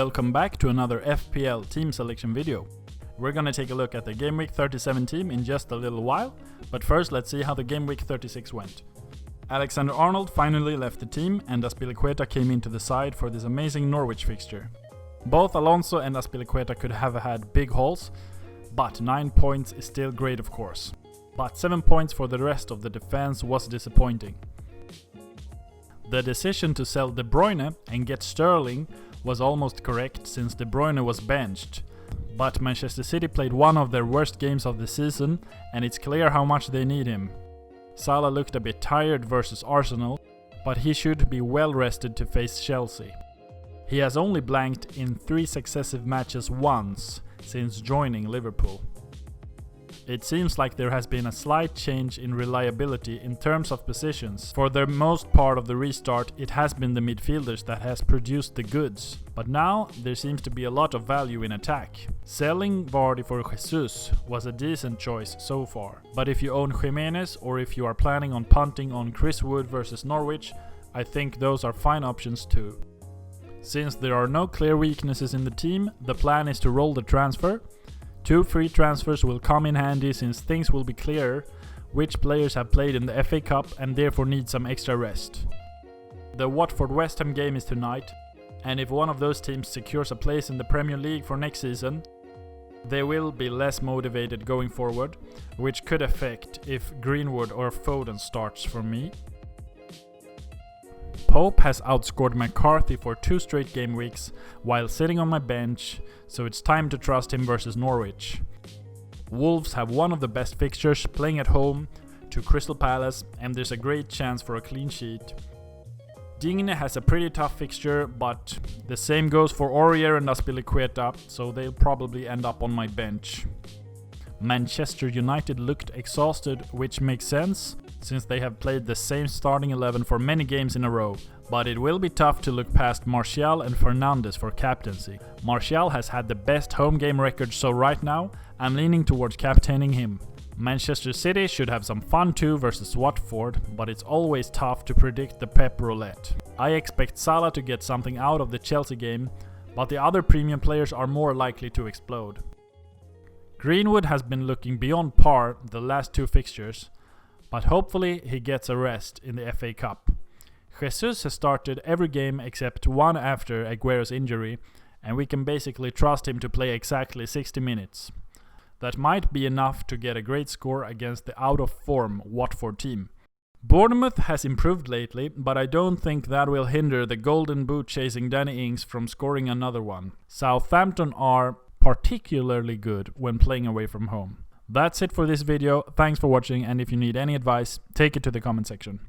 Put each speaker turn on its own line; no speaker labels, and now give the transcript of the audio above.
Welcome back to another FPL team selection video. We're gonna take a look at the Gameweek 37 team in just a little while, but first let's see how the Gameweek 36 went. Alexander-Arnold finally left the team and Azpilicueta came into the side for this amazing Norwich fixture. Both Alonso and Azpilicueta could have had big hauls, but 9 points is still great of course. But 7 points for the rest of the defense was disappointing. The decision to sell De Bruyne and get Sterling was almost correct since De Bruyne was benched. But Manchester City played one of their worst games of the season and it's clear how much they need him. Salah looked a bit tired versus Arsenal, but he should be well rested to face Chelsea. He has only blanked in 3 successive matches once since joining Liverpool. It seems like there has been a slight change in reliability in terms of positions. For the most part of the restart, it has been the midfielders that has produced the goods. But now, there seems to be a lot of value in attack. Selling Vardy for Jesus was a decent choice so far. But if you own Jimenez or if you are planning on punting on Chris Wood versus Norwich, I think those are fine options too. Since there are no clear weaknesses in the team, the plan is to roll the transfer. 2 free transfers will come in handy since things will be clearer which players have played in the FA Cup and therefore need some extra rest. The Watford-West Ham game is tonight, and if one of those teams secures a place in the Premier League for next season, they will be less motivated going forward, which could affect if Greenwood or Foden starts for me. Pope has outscored McCarthy for 2 straight game weeks while sitting on my bench, so it's time to trust him versus Norwich. Wolves have one of the best fixtures playing at home to Crystal Palace and there's a great chance for a clean sheet. Digne has a pretty tough fixture, but the same goes for Aurier and Azpilicueta, so they'll probably end up on my bench. Manchester United looked exhausted, which makes sense, since they have played the same starting 11 for many games in a row, but it will be tough to look past Martial and Fernandes for captaincy. Martial has had the best home game record, so right now, I'm leaning towards captaining him. Manchester City should have some fun too versus Watford, but it's always tough to predict the Pep roulette. I expect Salah to get something out of the Chelsea game, but the other premium players are more likely to explode. Greenwood has been looking beyond par the last 2 fixtures, but hopefully he gets a rest in the FA Cup. Jesus has started every game except one after Aguero's injury, and we can basically trust him to play exactly 60 minutes. That might be enough to get a great score against the out-of-form Watford team. Bournemouth has improved lately, but I don't think that will hinder the golden boot chasing Danny Ings from scoring another one. Southampton are particularly good when playing away from home. That's it for this video, thanks for watching, and if you need any advice, take it to the comment section.